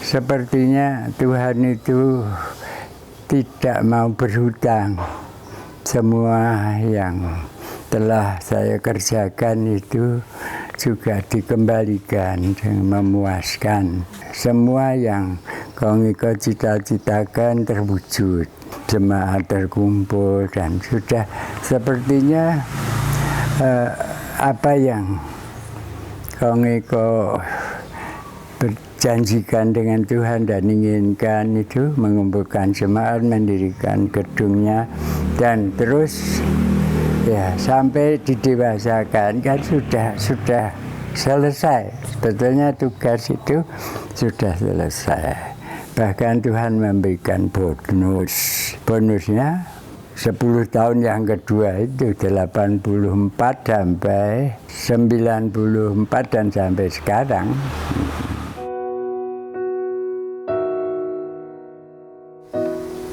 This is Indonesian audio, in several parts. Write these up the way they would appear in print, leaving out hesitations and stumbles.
Sepertinya Tuhan itu tidak mau berhutang. Semua yang telah saya kerjakan itu juga dikembalikan dengan memuaskan. Semua yang kau cita-citakan terwujud. Jemaat terkumpul dan sudah sepertinya apa yang kau berjanjikan dengan Tuhan dan inginkan itu mengumpulkan jemaat, mendirikan gedungnya dan terus ya sampai didewasakan kan sudah selesai. Sebetulnya tugas itu sudah selesai. Bahkan Tuhan memberikan bonusnya 10 tahun yang kedua itu 84 sampai 94 dan sampai sekarang.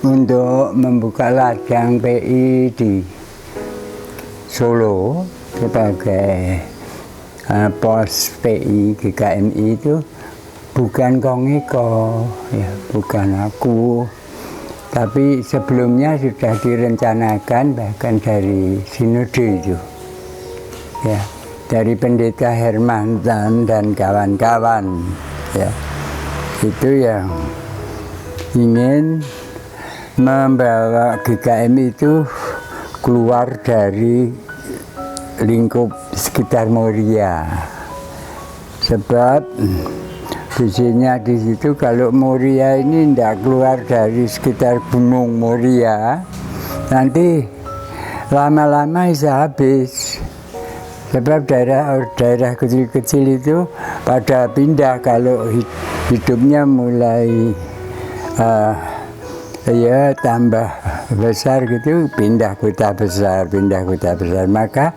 Untuk membuka ladang PI di Solo sebagai pos PI GKMI itu bukan Kongiko, ya, bukan aku. Tapi sebelumnya sudah direncanakan bahkan dari sinode itu. Ya, dari Pendeta Hermantan dan kawan-kawan. Ya. Itu yang ingin membawa GKMI itu keluar dari lingkup sekitar Moria. Sebab visinya di situ kalau Moria ini tidak keluar dari sekitar Gunung Moria, nanti lama-lama bisa habis. Sebab daerah kecil-kecil itu pada pindah kalau hidupnya mulai ya tambah besar gitu, pindah kota besar. Maka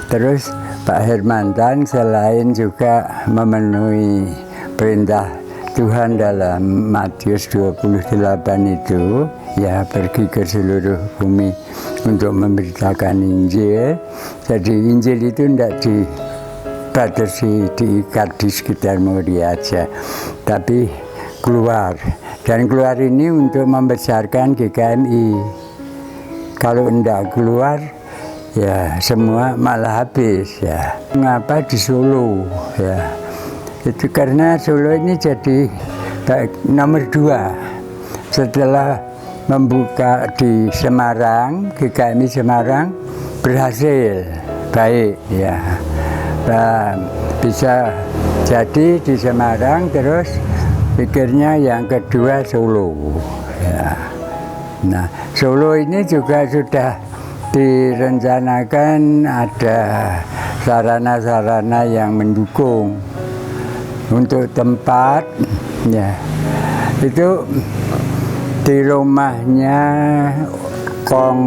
terus Pak Hermantan selain juga memenuhi perintah Tuhan dalam Matius 28 itu, ya pergi ke seluruh bumi untuk memberitakan Injil. Jadi Injil itu tidak dibatasi, diikat di sekitar Moria aja, tapi keluar. Dan keluar ini untuk membesarkan GKMI. Kalau tidak keluar, ya semua malah habis ya. Mengapa di Solo? Ya, itu karena Solo ini jadi nomor 2 setelah membuka di Semarang, GKMI Semarang berhasil baik ya. Dan bisa jadi di Semarang terus. Pikirnya yang kedua Solo. Ya. Nah, Solo ini juga sudah direncanakan ada sarana-sarana yang mendukung untuk tempat. Ya, itu di rumahnya Kong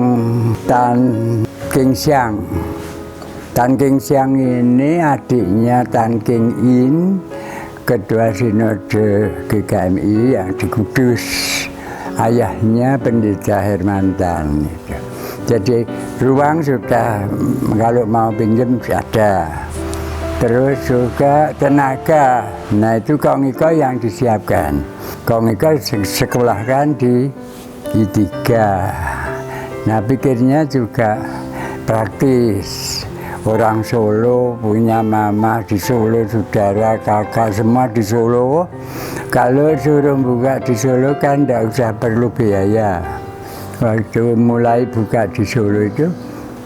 Tan King Siang. Tan King Siang ini adiknya Tan King In, Ketua Sinode GKMI yang di Kudus, ayahnya Pendeta Hermantan. Jadi ruang sudah, kalau mau pinjam ada. Terus juga tenaga, nah itu Kongiko yang disiapkan. Kongiko sekolahkan di I3. Nah pikirnya juga praktis. Orang Solo punya mama di Solo, saudara, kakak semua di Solo. Kalau suruh buka di Solo kan tidak usah perlu biaya. Waktu mulai buka di Solo itu,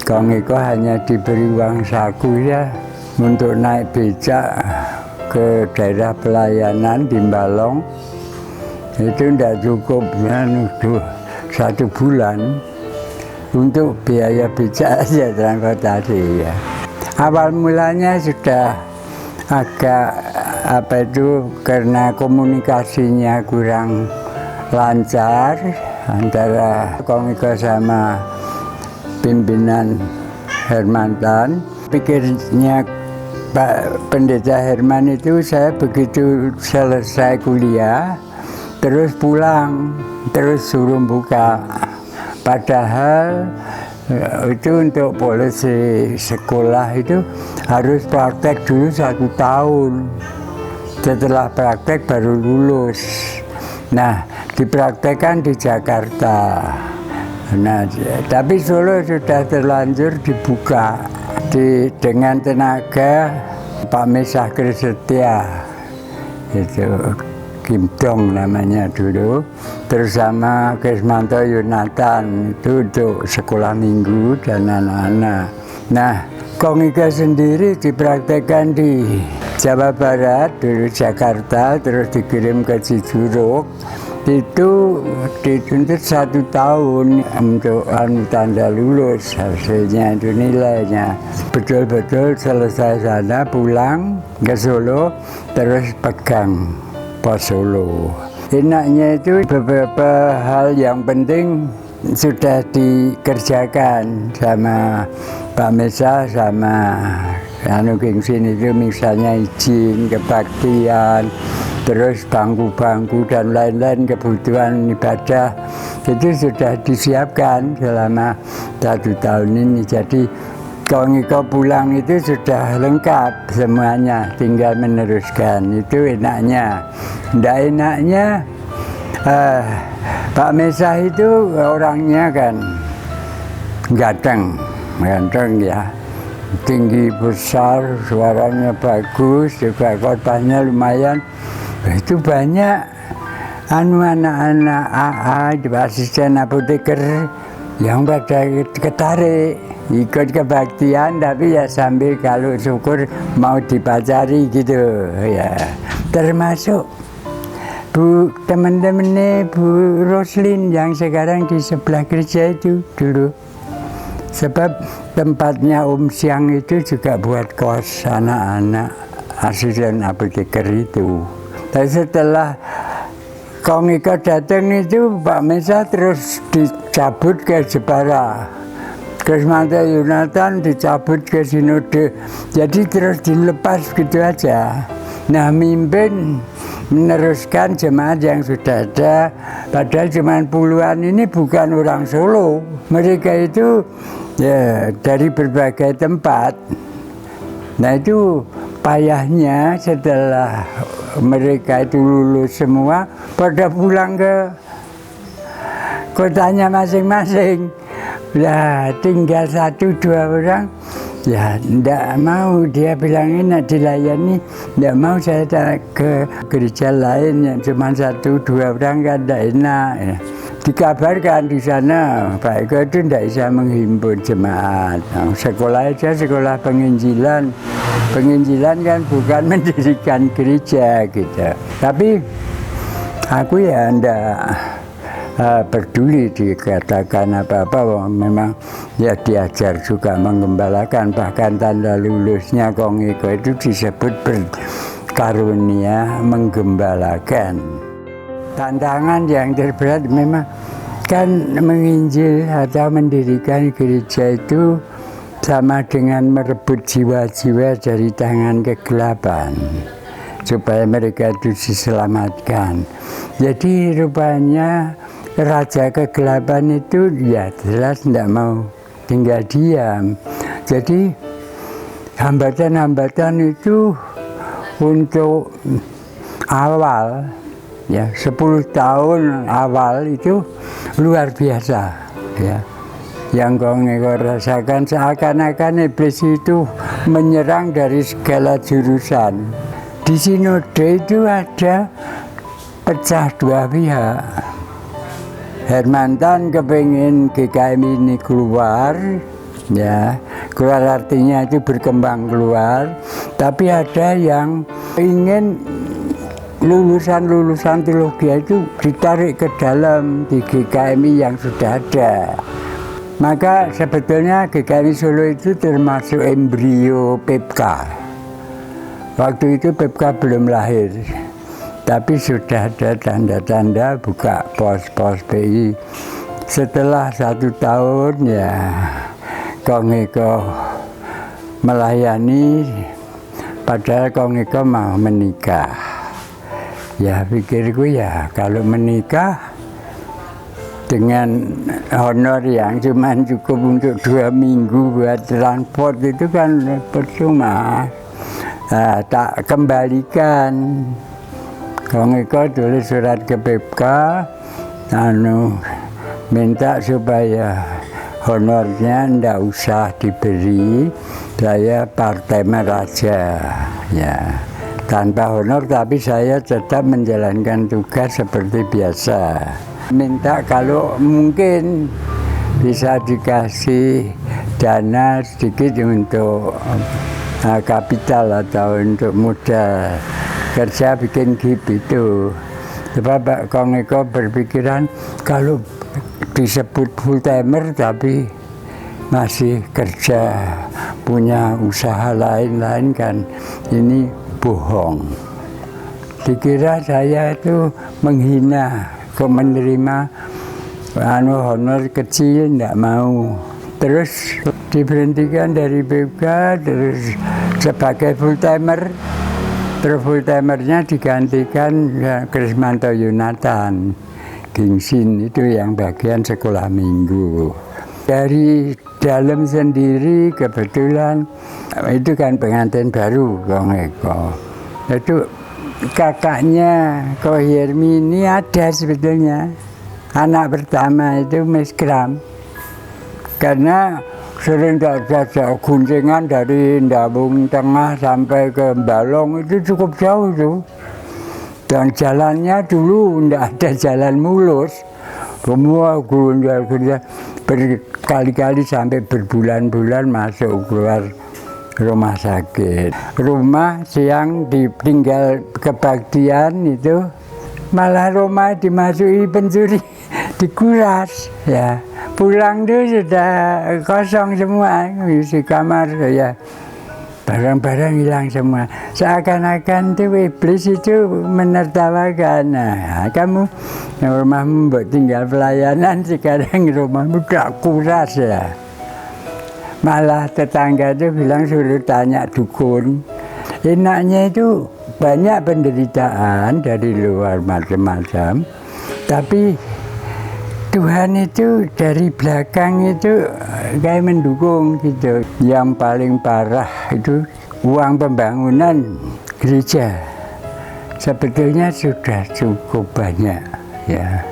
Kongiko hanya diberi uang saku ya untuk naik becak ke daerah pelayanan di Balong. Itu tidak cukup ya, 1 bulan. Untuk biaya becak saja transportasi ya. Awal mulanya sudah agak karena komunikasinya kurang lancar antara Kongiko sama pimpinan Hermantan. Pikirnya Pak Pendeta Herman itu saya begitu selesai kuliah terus pulang, terus suruh buka. Padahal itu untuk polisi sekolah itu harus praktek dulu 1 tahun. Setelah praktek baru lulus. Nah, dipraktekkan di Jakarta. Nah, tapi Solo sudah terlanjur dibuka dengan tenaga Pak Mesah Krisetia, itu Kim Dong namanya dulu, terus sama Kesmanto Yunatan itu untuk sekolah minggu dan anak-anak. Nah, Kongiko sendiri dipraktekkan di Jawa Barat, dulu Jakarta, terus dikirim ke Cijuruk. Itu dituntut 1 tahun untuk tanda lulus, hasilnya itu nilainya. Betul-betul selesai sana, pulang ke Solo, terus pegang pos Solo. Enaknya itu beberapa hal yang penting sudah dikerjakan sama Pak Mesah sama Kingsin itu, misalnya izin, kebaktian, terus bangku-bangku dan lain-lain kebutuhan ibadah itu sudah disiapkan selama 1 tahun ini. Jadi Kongiko pulang itu sudah lengkap semuanya, tinggal meneruskan. Itu enaknya. Nggak enaknya Pak Mesah itu orangnya kan ganteng ya, tinggi besar, suaranya bagus, juga khotbahnya lumayan. Itu banyak anak-anak AA, asisten apoteker yang pada ketarik ikut kebaktian, tapi ya sambil kalau syukur mau dipacari gitu ya. Termasuk teman-temannya Bu Roslin yang sekarang di sebelah gereja itu dulu. Sebab tempatnya Om Siang itu juga buat kos anak-anak asisten apoteker itu. Dan setelah Kongiko datang itu, Pak Mesah terus dicabut ke Jepara. Kesmanto Yunatan dicabut ke Sinode. Jadi terus dilepas gitu aja. Nah, mimpin meneruskan jemaat yang sudah ada, padahal cuma puluhan ini bukan orang Solo. Mereka itu ya dari berbagai tempat. Nah, itu payahnya setelah mereka itu lulus semua, pada pulang ke kotanya masing-masing. Ya, tinggal 1-2 orang. Ya, tidak mau, dia bilangin dilayani, tidak mau saya ke gereja lain yang cuma 1-2 orang kan tidak enak. Ya. Dikabarkan di sana Pak Eko itu tidak bisa menghimpun jemaat. Nah, sekolah aja sekolah penginjilan. Penginjilan kan bukan mendirikan gereja gitu. Tapi aku ya tidak peduli dikatakan apa-apa, memang ya diajar juga menggembalakan. Bahkan tanda lulusnya Kongiko itu disebut berkarunia menggembalakan. Tantangan yang terberat memang kan menginjil atau mendirikan gereja itu sama dengan merebut jiwa-jiwa dari tangan kegelapan supaya mereka itu diselamatkan. Jadi rupanya raja kegelapan itu ya jelas tidak mau tinggal diam. Jadi hambatan-hambatan itu untuk awal ya 10 tahun awal itu luar biasa ya. Yang Kongiko rasakan seakan-akan iblis itu menyerang dari segala jurusan. Di sinode itu ada pecah 2 pihak. Hermantan kepingin GKM ini keluar, ya, keluar artinya itu berkembang keluar. Tapi ada yang ingin lulusan-lulusan teologi itu ditarik ke dalam di GKMI yang sudah ada. Maka sebetulnya GKMI Solo itu termasuk embrio PEPK. Waktu itu PEPK belum lahir, tapi sudah ada tanda-tanda buka pos-pos PI. Setelah 1 tahun ya Kongiko melayani, padahal Kongiko mau menikah. Ya pikirku ya kalau menikah dengan honor yang cuma cukup untuk 2 minggu buat transport itu kan percuma. tak kembalikan. Kong Eko tulis surat ke PPK, minta supaya honornya ndak usah diberi, saya part-timer aja, ya. Tanpa honor, tapi saya tetap menjalankan tugas seperti biasa. Minta kalau mungkin bisa dikasih dana sedikit untuk kapital atau untuk modal kerja bikin GIP itu. Sebab Pak Kong Eko berpikiran kalau disebut full timer tapi masih kerja, punya usaha lain-lain kan, ini bohong. Dikira saya itu menghina, kok menerima honor kecil, tidak mau. Terus diberhentikan dari BPK, terus sebagai full timer. Terus full timernya digantikan Krismanto Yonatan Gingsin, itu yang bagian sekolah minggu. Dari dalam sendiri kebetulan itu kan pengantin baru Kong Eko. Itu kakaknya Ko Hermini ada sebetulnya. Anak pertama itu Miss Kram. Karena sering ada guncingan dari Ndabung Tengah sampai ke Balong, itu cukup jauh tuh. Dan jalannya dulu tidak ada jalan mulus. Semua gundal-gundal berkali-kali sampai berbulan-bulan masuk keluar rumah sakit. Rumah siang ditinggal kebaktian itu, malah rumah dimasuki pencuri, dikuras ya. Pulang tuh sudah kosong semua, isi kamar ya, barang-barang hilang semua. Seakan-akan tuh iblis itu menertawakan. Nah, kamu rumahmu buat tinggal pelayanan, sekarang rumahmu tak kuras ya. Malah tetangga itu bilang suruh tanya dukun. Enaknya itu banyak penderitaan dari luar macam-macam, tapi Tuhan itu dari belakang itu kayak mendukung gitu. Yang paling parah itu uang pembangunan gereja. Sebetulnya sudah cukup banyak ya.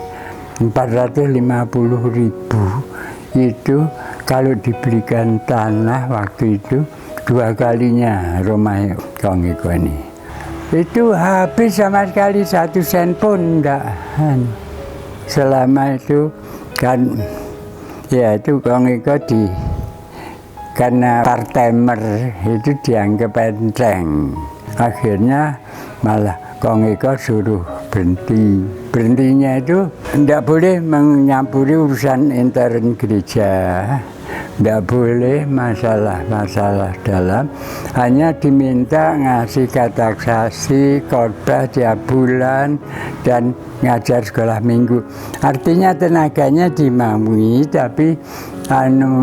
450.000 itu kalau diberikan tanah waktu itu 2 kalinya rumah Kong Eko ini. Itu habis sama sekali 1 sen pun enggak. Selama itu kan ya itu Kong Eko karena part-timer itu dianggap enteng. Akhirnya malah Kong Eko suruh berhenti. Berhentinya itu tidak boleh menyampuri urusan intern gereja. Tidak boleh masalah-masalah dalam, hanya diminta ngasih katekisasi, khotbah tiap bulan, dan ngajar sekolah minggu. Artinya tenaganya dimaui, tapi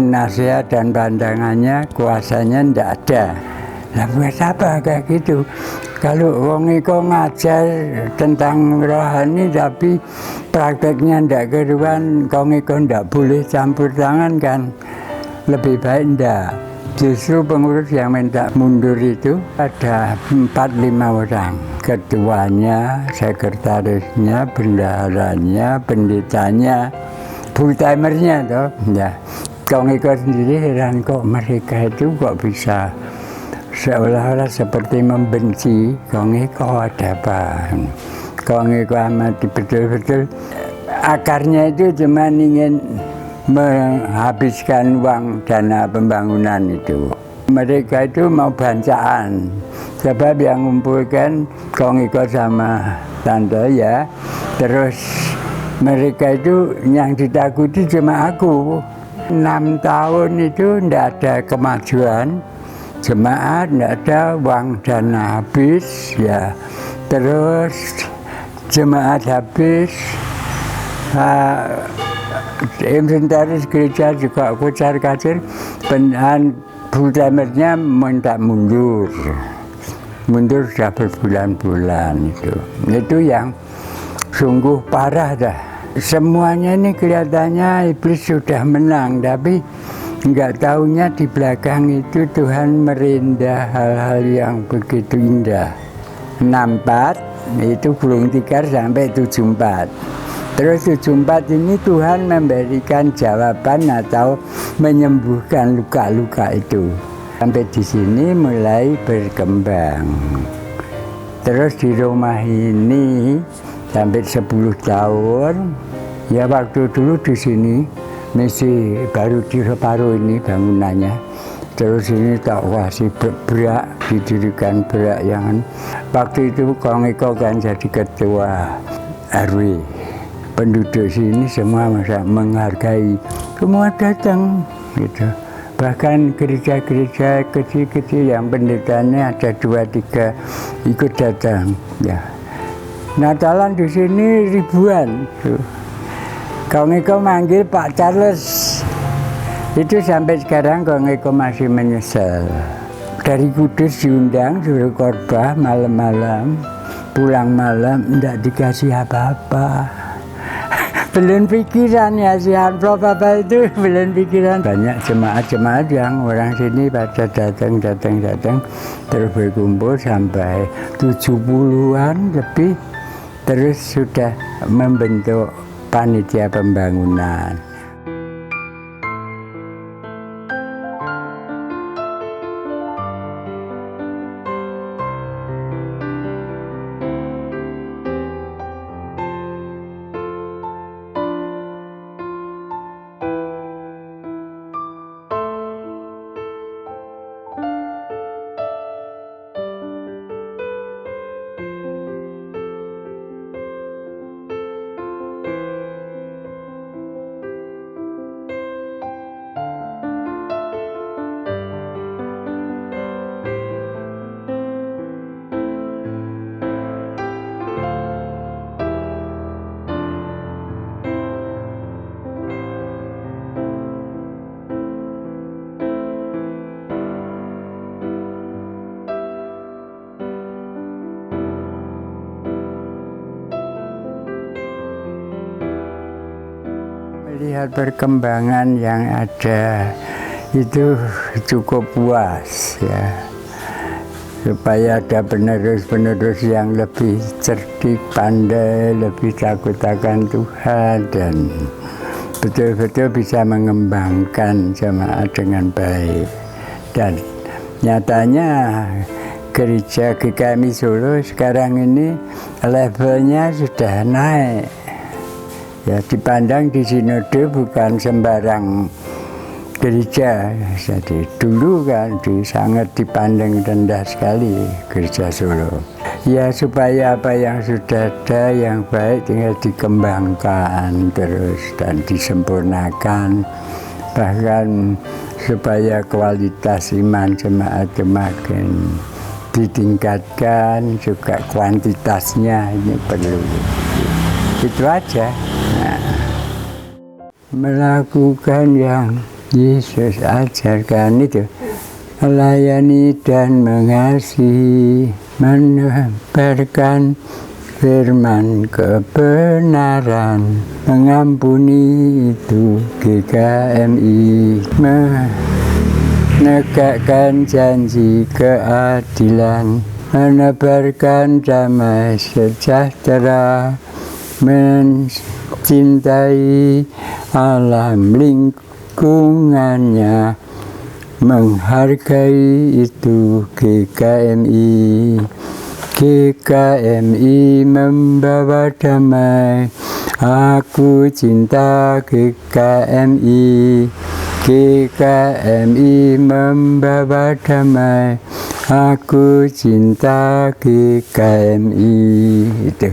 nasihat dan pandangannya, kuasanya tidak ada. Nah, buat apa kayak gitu? Kalau Kong Eko ngajar tentang rohani, tapi prakteknya tidak keruan, Kong Eko tidak boleh campur tangan kan? Lebih baik enggak. Justru pengurus yang minta mundur itu ada 4-5 orang. Ketuanya, sekretarisnya, bendaharanya, pendetanya, full timernya toh. Ya. Kong Eko sendiri heran kok mereka itu kok bisa seolah-olah seperti membenci Kong Eko, ada apa? Kong Eko amati betul-betul akarnya itu cuma ingin menghabiskan uang dana pembangunan itu. Mereka itu mau bancaan, sebab yang mengumpulkan Kong Eko sama tante ya. Terus mereka itu yang ditakuti cuma aku. 6 tahun itu tidak ada kemajuan, jemaat tidak ada, uang dana habis ya. Terus jemaat habis, inventaris gereja juga kocar-kacir, full-timernya minta mundur sudah berbulan-bulan itu yang sungguh parah dah. Semuanya ini kelihatannya iblis sudah menang, tapi Enggak taunya di belakang itu Tuhan merindah hal-hal yang begitu indah. 64 itu gulung tikar sampai 74. Terus 74 ini Tuhan memberikan jawaban atau menyembuhkan luka-luka itu. Sampai di sini mulai berkembang. Terus di rumah ini sampai 10 tahun. Ya waktu dulu di sini masih baru direparu ini bangunannya. Terus ini tak kasih berak, didirikan berak yang waktu itu Kong Eko kan jadi ketua RW. Penduduk sini semua menghargai, semua datang gitu. Bahkan gereja-gereja kecil-kecil yang pendetanya ada 2-3 ikut datang. Ya. Natalan di sini ribuan. Tuh. Kong Eko manggil Pak Charles, itu sampai sekarang Kong Eko masih menyesal. Dari Kudus diundang suruh khotbah malam-malam, pulang malam tidak dikasih apa-apa. Belum pikiran ya si amplop apa itu, belum pikiran. Banyak jemaat-jemaat yang orang sini pada datang, terus berkumpul sampai 70-an lebih, terus sudah membentuk panitia pembangunan. Melihat perkembangan yang ada itu cukup puas ya, supaya ada penerus-penerus yang lebih cerdik, pandai, lebih takut akan Tuhan dan betul-betul bisa mengembangkan jemaat dengan baik. Dan nyatanya gereja GKMI Solo sekarang ini levelnya sudah naik. Ya, dipandang di sinode bukan sembarang gereja. Jadi dulu kan sangat dipandang rendah sekali gereja Solo. Ya supaya apa yang sudah ada yang baik tinggal dikembangkan terus dan disempurnakan. Bahkan supaya kualitas iman jemaat semakin ditingkatkan, juga kuantitasnya ini perlu. Itu aja. Nah, melakukan yang Yesus ajarkan itu, melayani dan mengasihi, menebarkan firman kebenaran, mengampuni itu GKMI, menegakkan janji keadilan, menebarkan damai sejahtera, mencintai alam lingkungannya, menghargai itu GKMI. GKMI membawa damai, aku cinta GKMI. GKMI membawa damai, aku cinta GKMI. Itu.